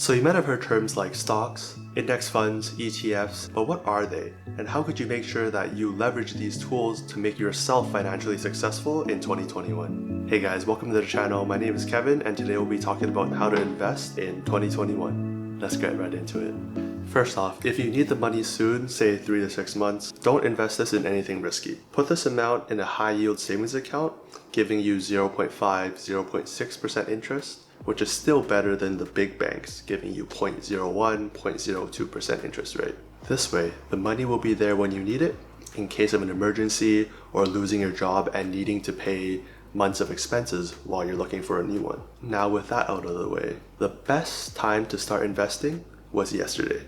So you might have heard terms like stocks, index funds, ETFs, but what are they? And how could you make sure that you leverage these tools to make yourself financially successful in 2021? Hey guys, welcome to the channel. My name is Kevin, and today we'll be talking about how to invest in 2021. Let's get right into it. First off, if you need the money soon, say 3 to 6 months, don't invest this in anything risky. Put this amount in a high yield savings account, giving you 0.5, 0.6% interest, which is still better than the big banks giving you 0.01, 0.02% interest rate. This way, the money will be there when you need it, in case of an emergency or losing your job and needing to pay months of expenses while you're looking for a new one. Now with that out of the way, the best time to start investing was yesterday,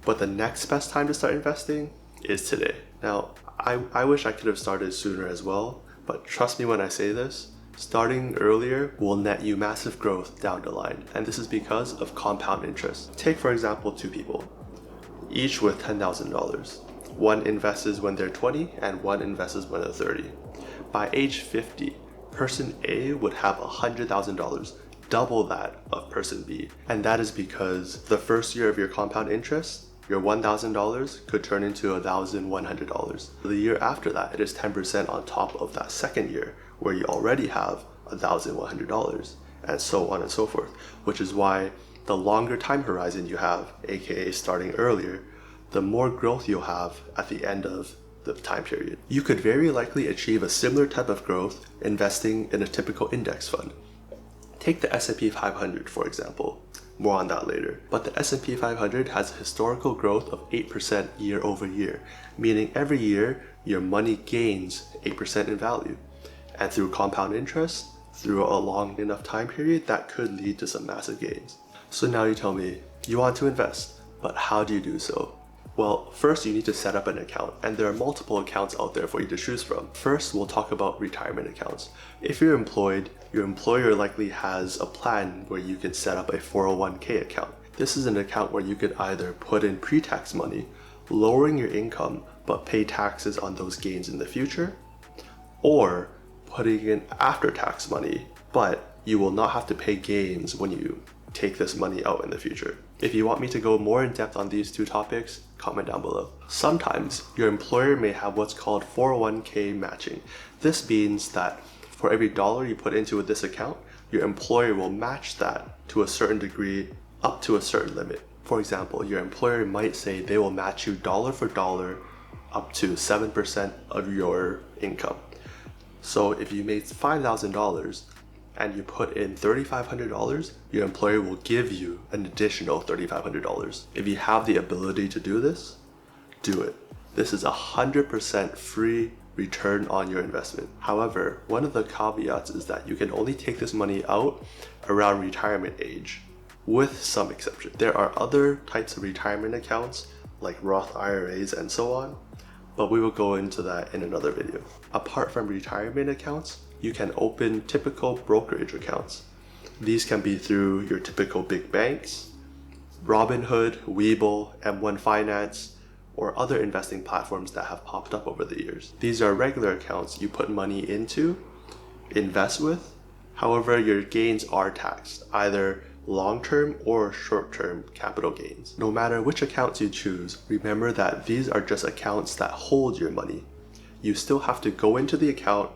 but the next best time to start investing is today. Now, I wish I could have started sooner as well, but trust me when I say this, starting earlier will net you massive growth down the line, and this is because of compound interest. Take for example 2 people, each with $10,000. One invests when they're 20 and one invests when they're 30. By age 50, person A would have $100,000, double that of person B, and that is because the first year of your compound interest, your $1,000 could turn into $1,100. The year after that, it is 10% on top of that second year, where you already have $1,100, and so on and so forth, which is why the longer time horizon you have, aka starting earlier, the more growth you'll have at the end of the time period. You could very likely achieve a similar type of growth investing in a typical index fund. Take the S&P 500 for example, more on that later. But the S&P 500 has a historical growth of 8% year over year, meaning every year your money gains 8% in value. And through compound interest, through a long enough time period, that could lead to some massive gains. So now you tell me, you want to invest, but how do you do so? Well, first you need to set up an account, and there are multiple accounts out there for you to choose from. First, we'll talk about retirement accounts. If you're employed, your employer likely has a plan where you can set up a 401k account. This is an account where you could either put in pre-tax money, lowering your income, but pay taxes on those gains in the future, or putting in after-tax money, but you will not have to pay gains when you take this money out in the future. If you want me to go more in depth on these two topics, comment down below. Sometimes your employer may have what's called 401k matching. This means that for every dollar you put into this account, your employer will match that to a certain degree up to a certain limit. For example, your employer might say they will match you dollar for dollar up to 7% of your income. So if you made $5,000 and you put in $3,500, your employer will give you an additional $3,500. If you have the ability to do this, do it. This is 100% free return on your investment. However, one of the caveats is that you can only take this money out around retirement age, with some exceptions. There are other types of retirement accounts like Roth IRAs and so on, but we will go into that in another video. Apart from retirement accounts, you can open typical brokerage accounts. These can be through your typical big banks, Robinhood, Webull, M1 Finance, or other investing platforms that have popped up over the years. These are regular accounts you put money into, invest with. However, your gains are taxed, either long-term or short-term capital gains. No matter which accounts you choose, remember that these are just accounts that hold your money. You still have to go into the account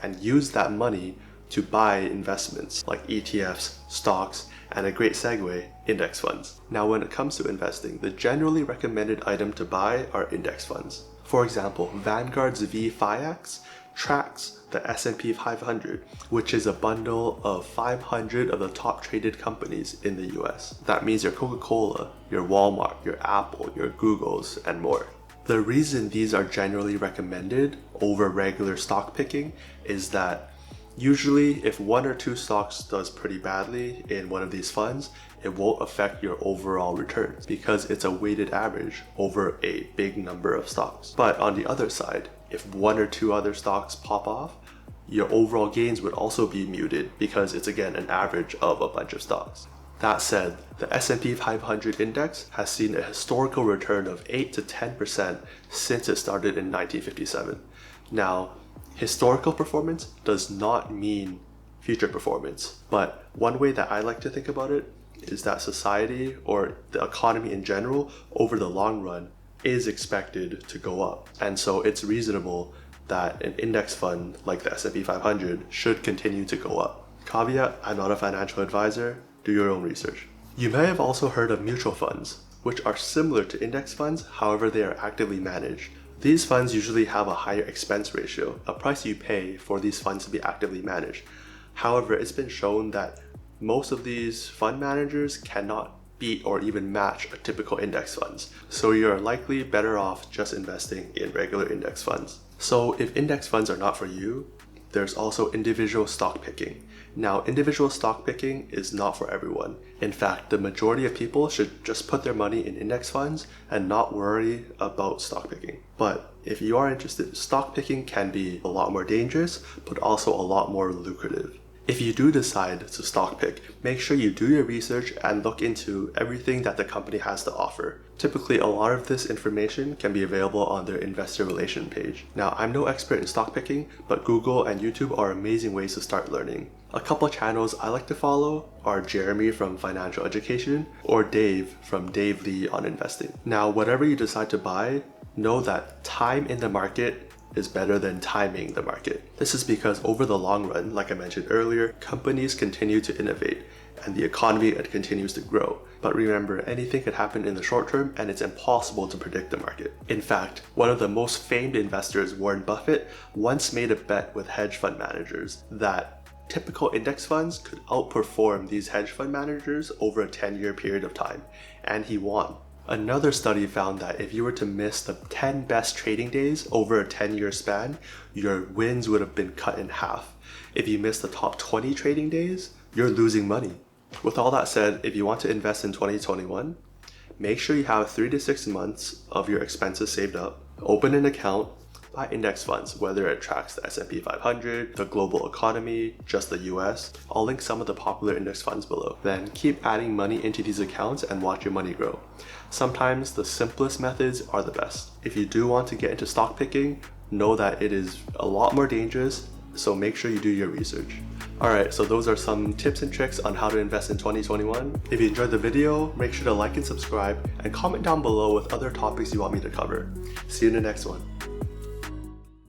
and use that money to buy investments like ETFs, stocks, and a great segue, index funds. Now when it comes to investing, the generally recommended item to buy are index funds. For example, Vanguard's VFIX tracks the S&P 500, which is a bundle of 500 of the top traded companies in the US. That means your Coca-Cola, your Walmart, your Apple, your Googles, and more. The reason these are generally recommended over regular stock picking is that usually if 1 or 2 stocks does pretty badly in one of these funds, it won't affect your overall returns because it's a weighted average over a big number of stocks. But on the other side, if 1 or 2 other stocks pop off, your overall gains would also be muted because it's again an average of a bunch of stocks. That said, the S&P 500 index has seen a historical return of 8 to 10% since it started in 1957. Now, historical performance does not mean future performance, but one way that I like to think about it is that society or the economy in general over the long run is expected to go up. And so it's reasonable that an index fund like the S&P 500 should continue to go up. Caveat, I'm not a financial advisor. Do your own research. You may have also heard of mutual funds, which are similar to index funds, however they are actively managed. These funds usually have a higher expense ratio, a price you pay for these funds to be actively managed. However, it's been shown that most of these fund managers cannot beat or even match a typical index funds. So you're likely better off just investing in regular index funds. So if index funds are not for you, there's also individual stock picking. Now, individual stock picking is not for everyone. In fact, the majority of people should just put their money in index funds and not worry about stock picking. But if you are interested, stock picking can be a lot more dangerous, but also a lot more lucrative. If you do decide to stock pick, make sure you do your research and look into everything that the company has to offer. Typically, a lot of this information can be available on their investor relation page. Now, I'm no expert in stock picking, but Google and YouTube are amazing ways to start learning. A couple channels I like to follow are Jeremy from Financial Education or Dave from Dave Lee on investing. Now, whatever you decide to buy, know that time in the market is better than timing the market. This is because over the long run, like I mentioned earlier, companies continue to innovate and the economy continues to grow. But remember, anything could happen in the short term and it's impossible to predict the market. In fact, one of the most famed investors, Warren Buffett, once made a bet with hedge fund managers that typical index funds could outperform these hedge fund managers over a 10-year period of time, and he won. Another study found that if you were to miss the 10 best trading days over a 10-year span, your wins would have been cut in half. If you miss the top 20 trading days, you're losing money. With all that said, if you want to invest in 2021, make sure you have 3 to 6 months of your expenses saved up, open an account, buy index funds, whether it tracks the S&P 500, the global economy, just the US. I'll link some of the popular index funds below. Then keep adding money into these accounts and watch your money grow. Sometimes the simplest methods are the best. If you do want to get into stock picking, know that it is a lot more dangerous, so make sure you do your research. Alright, so those are some tips and tricks on how to invest in 2021. If you enjoyed the video, make sure to like and subscribe and comment down below with other topics you want me to cover. See you in the next one.